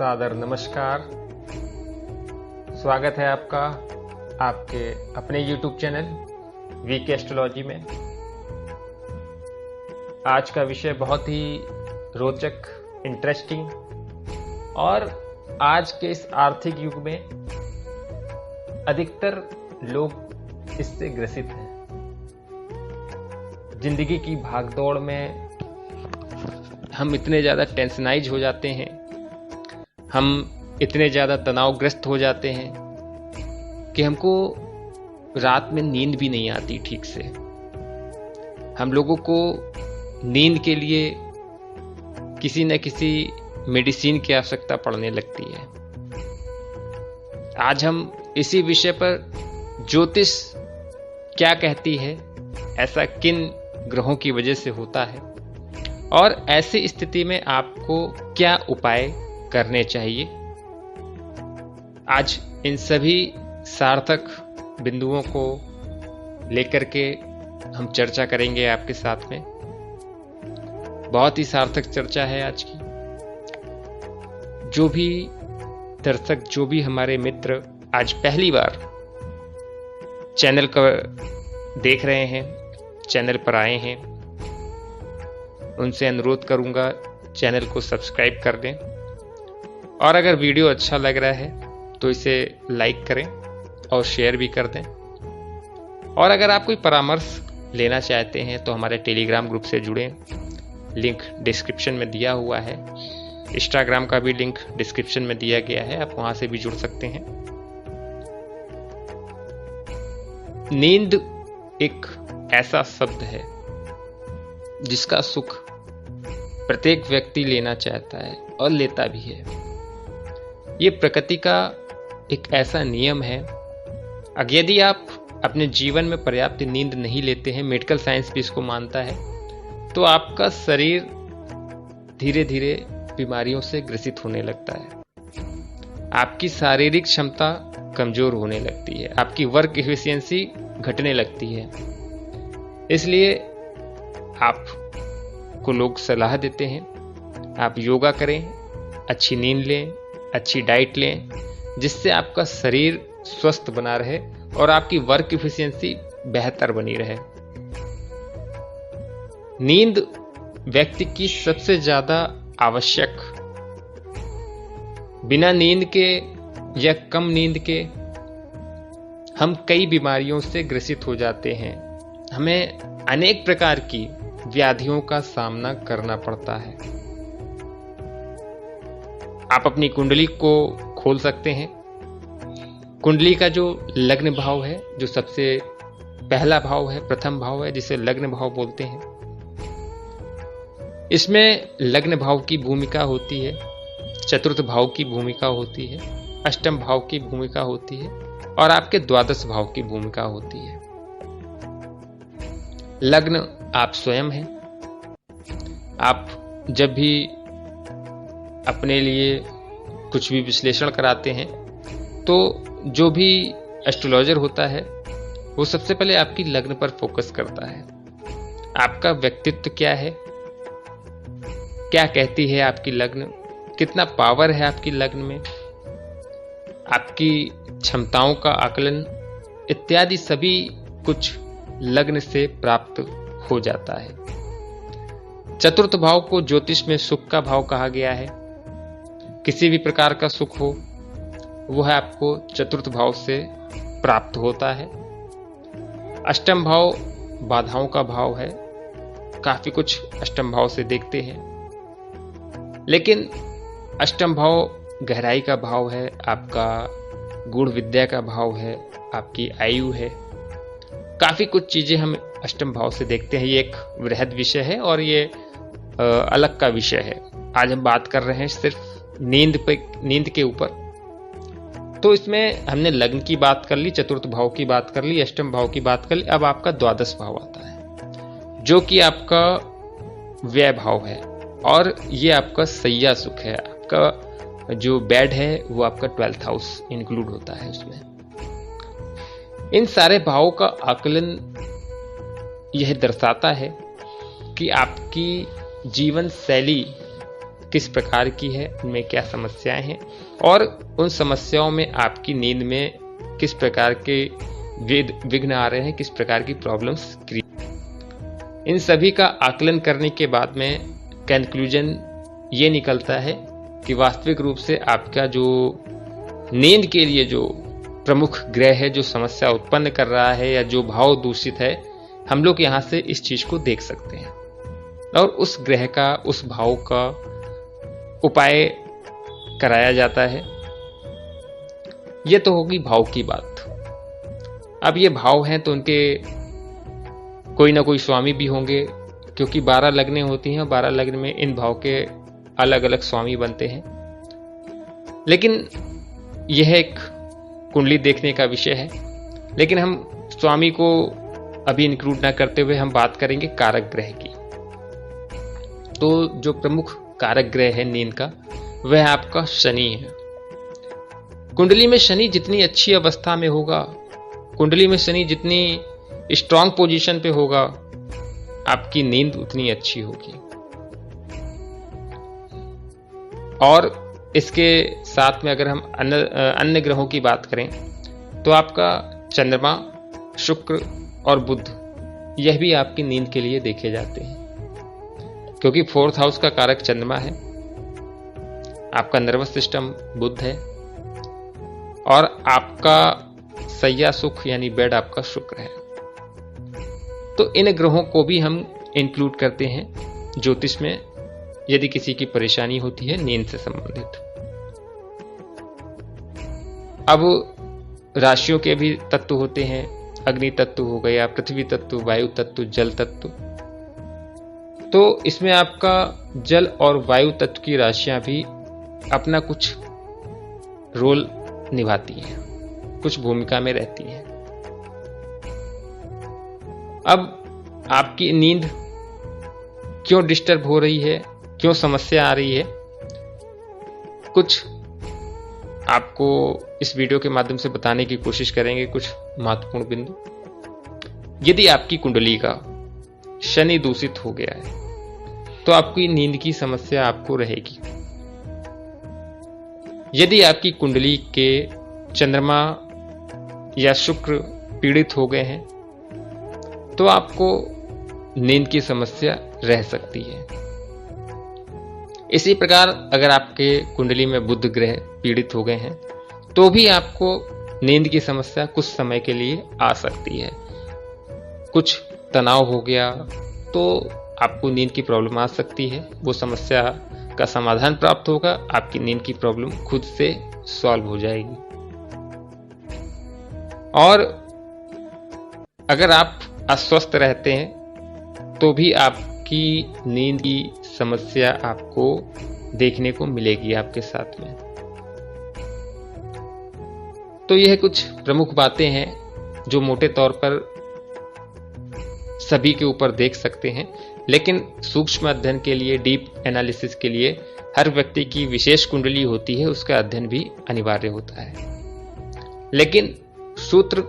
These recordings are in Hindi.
सादर नमस्कार। स्वागत है आपका आपके अपने YouTube चैनल वीके एस्ट्रोलॉजी में। आज का विषय बहुत ही रोचक, इंटरेस्टिंग और आज के इस आर्थिक युग में अधिकतर लोग इससे ग्रसित हैं। जिंदगी की भागदौड़ में हम इतने ज़्यादा टेंशनाइज हो जाते हैं, हम इतने ज़्यादा तनावग्रस्त हो जाते हैं कि हमको रात में नींद भी नहीं आती ठीक से। हम लोगों को नींद के लिए किसी न किसी मेडिसिन की आवश्यकता पड़ने लगती है। आज हम इसी विषय पर ज्योतिष क्या कहती है, ऐसा किन ग्रहों की वजह से होता है और ऐसी स्थिति में आपको क्या उपाय करने चाहिए, आज इन सभी सार्थक बिंदुओं को लेकर के हम चर्चा करेंगे आपके साथ में। बहुत ही सार्थक चर्चा है आज की। जो भी दर्शक, जो भी हमारे मित्र आज पहली बार चैनल को देख रहे हैं, चैनल पर आए हैं, उनसे अनुरोध करूंगा चैनल को सब्सक्राइब कर दें और अगर वीडियो अच्छा लग रहा है तो इसे लाइक करें और शेयर भी कर दें। और अगर आप कोई परामर्श लेना चाहते हैं तो हमारे टेलीग्राम ग्रुप से जुड़ें, लिंक डिस्क्रिप्शन में दिया हुआ है। इंस्टाग्राम का भी लिंक डिस्क्रिप्शन में दिया गया है, आप वहां से भी जुड़ सकते हैं। नींद एक ऐसा शब्द है जिसका सुख प्रत्येक व्यक्ति लेना चाहता है और लेता भी है। ये प्रकृति का एक ऐसा नियम है। अगर यदि आप अपने जीवन में पर्याप्त नींद नहीं लेते हैं, मेडिकल साइंस भी इसको मानता है, तो आपका शरीर धीरे धीरे बीमारियों से ग्रसित होने लगता है। आपकी शारीरिक क्षमता कमजोर होने लगती है, आपकी वर्क एफिशिएंसी घटने लगती है। इसलिए आपको लोग सलाह देते हैं आप योगा करें, अच्छी नींद लें, अच्छी डाइट लें, जिससे आपका शरीर स्वस्थ बना रहे और आपकी वर्क एफिशिएंसी बेहतर बनी रहे। नींद व्यक्ति की सबसे ज्यादा आवश्यक, बिना नींद के या कम नींद के हम कई बीमारियों से ग्रसित हो जाते हैं। हमें अनेक प्रकार की व्याधियों का सामना करना पड़ता है। आप अपनी कुंडली को खोल सकते हैं। कुंडली का जो लग्न भाव है, जो सबसे पहला भाव है, प्रथम भाव है, जिसे लग्न भाव बोलते हैं, इसमें लग्न भाव की भूमिका होती है, चतुर्थ भाव की भूमिका होती है, अष्टम भाव की भूमिका होती है और आपके द्वादश भाव की भूमिका होती है। लग्न आप स्वयं हैं। आप जब भी अपने लिए कुछ भी विश्लेषण कराते हैं तो जो भी एस्ट्रोलॉजर होता है वो सबसे पहले आपकी लग्न पर फोकस करता है। आपका व्यक्तित्व क्या है, क्या कहती है आपकी लग्न, कितना पावर है आपकी लग्न में, आपकी क्षमताओं का आकलन इत्यादि सभी कुछ लग्न से प्राप्त हो जाता है। चतुर्थ भाव को ज्योतिष में सुख का भाव कहा गया है। किसी भी प्रकार का सुख हो वह आपको चतुर्थ भाव से प्राप्त होता है। अष्टम भाव बाधाओं का भाव है, काफी कुछ अष्टम भाव से देखते हैं, लेकिन अष्टम भाव गहराई का भाव है, आपका गुण विद्या का भाव है, आपकी आयु है, काफी कुछ चीजें हम अष्टम भाव से देखते हैं। ये एक वृहद विषय है और ये अलग का विषय है। आज हम बात कर रहे हैं सिर्फ नींद के ऊपर। तो इसमें हमने लग्न की बात कर ली, चतुर्थ भाव की बात कर ली, अष्टम भाव की बात कर ली। अब आपका द्वादश भाव आता है जो कि आपका व्यय भाव है और ये आपका सैया सुख है। आपका जो बेड है वो आपका 12th हाउस इंक्लूड होता है उसमें। इन सारे भावों का आकलन यह दर्शाता है कि आपकी जीवन शैली किस प्रकार की है, उनमें क्या समस्याएं हैं और उन समस्याओं में आपकी नींद में किस प्रकार के विघ्न आ रहे हैं, किस प्रकार की प्रॉब्लम्स क्रिएट। इन सभी का आकलन करने के बाद में कंक्लूजन ये निकलता है कि वास्तविक रूप से आपका जो नींद के लिए जो प्रमुख ग्रह है, जो समस्या उत्पन्न कर रहा है या जो भाव दूषित है, हम लोग यहाँ से इस चीज को देख सकते हैं और उस ग्रह का, उस भाव का उपाय कराया जाता है। ये तो होगी भाव की बात। अब ये भाव हैं तो उनके कोई ना कोई स्वामी भी होंगे, क्योंकि 12 लग्नें होती हैं, 12 लग्न में इन भाव के अलग अलग स्वामी बनते हैं। लेकिन यह एक कुंडली देखने का विषय है, लेकिन हम स्वामी को अभी इंक्लूड ना करते हुए हम बात करेंगे कारक ग्रह की। तो जो प्रमुख कारक ग्रह है नींद का, वह आपका शनि है। कुंडली में शनि जितनी अच्छी अवस्था में होगा, कुंडली में शनि जितनी स्ट्रांग पोजीशन पे होगा, आपकी नींद उतनी अच्छी होगी। और इसके साथ में अगर हम अन्य ग्रहों की बात करें तो आपका चंद्रमा, शुक्र और बुध, यह भी आपकी नींद के लिए देखे जाते हैं, क्योंकि 4th हाउस का कारक चंद्रमा है, आपका नर्वस सिस्टम बुध है और आपका सैया सुख यानी बेड आपका शुक्र है। तो इन ग्रहों को भी हम इंक्लूड करते हैं ज्योतिष में यदि किसी की परेशानी होती है नींद से संबंधित। अब राशियों के भी तत्व होते हैं, अग्नि तत्व हो गया, पृथ्वी तत्व, वायु तत्व, जल तत्व। तो इसमें आपका जल और वायु तत्व की राशियां भी अपना कुछ रोल निभाती हैं, कुछ भूमिका में रहती हैं। अब आपकी नींद क्यों डिस्टर्ब हो रही है, क्यों समस्या आ रही है, कुछ आपको इस वीडियो के माध्यम से बताने की कोशिश करेंगे, कुछ महत्वपूर्ण बिंदु। यदि आपकी कुंडली का शनि दूषित हो गया है तो आपकी नींद की समस्या आपको रहेगी। यदि आपकी कुंडली के चंद्रमा या शुक्र पीड़ित हो गए हैं तो आपको नींद की समस्या रह सकती है। इसी प्रकार अगर आपके कुंडली में बुध ग्रह पीड़ित हो गए हैं तो भी आपको नींद की समस्या कुछ समय के लिए आ सकती है। कुछ तनाव हो गया तो आपको नींद की प्रॉब्लम आ सकती है, वो समस्या का समाधान प्राप्त होगा, आपकी नींद की प्रॉब्लम खुद से सॉल्व हो जाएगी। और अगर आप अस्वस्थ रहते हैं तो भी आपकी नींद की समस्या आपको देखने को मिलेगी आपके साथ में। तो यह कुछ प्रमुख बातें हैं जो मोटे तौर पर सभी के ऊपर देख सकते हैं, लेकिन सूक्ष्म अध्ययन के लिए, डीप एनालिसिस के लिए हर व्यक्ति की विशेष कुंडली होती है, उसका अध्ययन भी अनिवार्य होता है। लेकिन सूत्र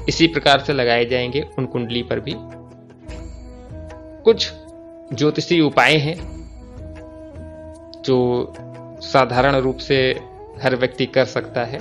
इसी प्रकार से लगाए जाएंगे उन कुंडली पर भी। कुछ ज्योतिषीय उपाय हैं जो साधारण रूप से हर व्यक्ति कर सकता है।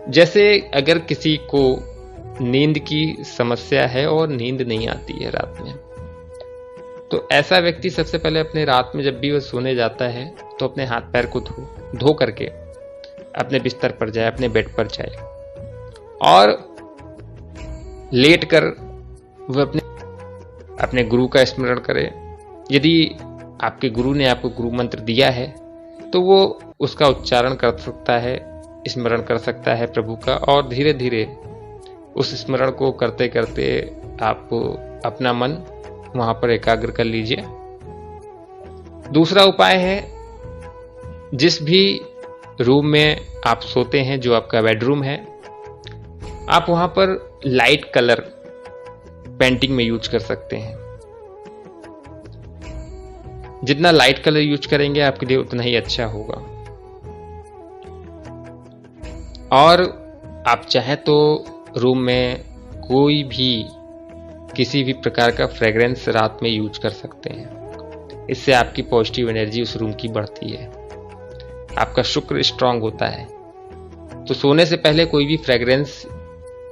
जैसे अगर किसी को नींद की समस्या है और नींद नहीं आती है रात में, तो ऐसा व्यक्ति सबसे पहले अपने रात में जब भी वह सोने जाता है तो अपने हाथ पैर को धो करके अपने बिस्तर पर जाए, अपने बेड पर जाए और लेट कर वह अपने गुरु का स्मरण करे। यदि आपके गुरु ने आपको गुरु मंत्र दिया है तो वो उसका उच्चारण कर सकता है, स्मरण कर सकता है प्रभु का, और धीरे धीरे उस स्मरण को करते करते आप अपना मन वहां पर एकाग्र कर लीजिए। दूसरा उपाय है, जिस भी रूम में आप सोते हैं, जो आपका बेडरूम है, आप वहां पर लाइट कलर पेंटिंग में यूज कर सकते हैं। जितना लाइट कलर यूज करेंगे आपके लिए उतना ही अच्छा होगा। और आप चाहें तो रूम में कोई भी किसी भी प्रकार का फ्रेग्रेंस रात में यूज कर सकते हैं। इससे आपकी पॉजिटिव एनर्जी उस रूम की बढ़ती है, आपका शुक्र स्ट्रांग होता है। तो सोने से पहले कोई भी फ्रेग्रेंस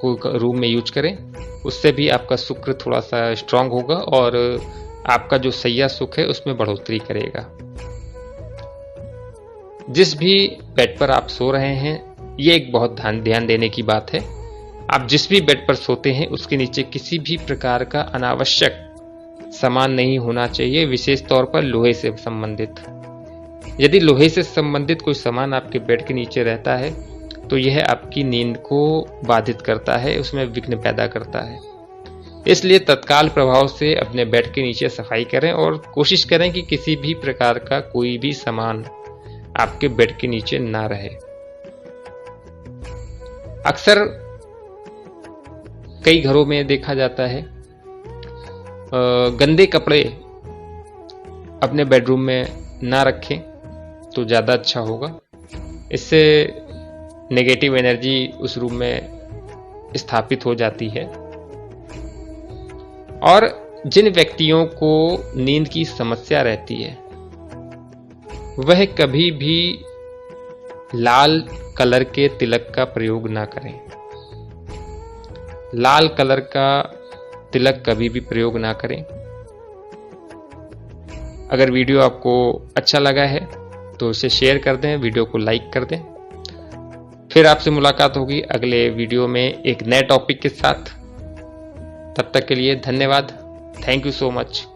को रूम में यूज करें, उससे भी आपका शुक्र थोड़ा सा स्ट्रांग होगा और आपका जो सैया सुख है उसमें बढ़ोतरी करेगा। जिस भी बेड पर आप सो रहे हैं, ये एक बहुत ध्यान देने की बात है। आप जिस भी बेड पर सोते हैं उसके नीचे किसी भी प्रकार का अनावश्यक सामान नहीं होना चाहिए, विशेष तौर पर लोहे से संबंधित। यदि लोहे से संबंधित कोई सामान आपके बेड के नीचे रहता है तो यह आपकी नींद को बाधित करता है, उसमें विघ्न पैदा करता है। इसलिए तत्काल प्रभाव से अपने बेड के नीचे सफाई करें और कोशिश करें कि किसी भी प्रकार का कोई भी सामान आपके बेड के नीचे ना रहे। अक्सर कई घरों में देखा जाता है गंदे कपड़े अपने बेडरूम में ना रखें तो ज़्यादा अच्छा होगा। इससे नेगेटिव एनर्जी उस रूम में स्थापित हो जाती है। और जिन व्यक्तियों को नींद की समस्या रहती है वह कभी भी लाल कलर के तिलक का प्रयोग ना करें। लाल कलर का तिलक कभी भी प्रयोग ना करें। अगर वीडियो आपको अच्छा लगा है तो इसे शेयर कर दें, वीडियो को लाइक कर दें। फिर आपसे मुलाकात होगी अगले वीडियो में एक नए टॉपिक के साथ। तब तक के लिए धन्यवाद। Thank you so much.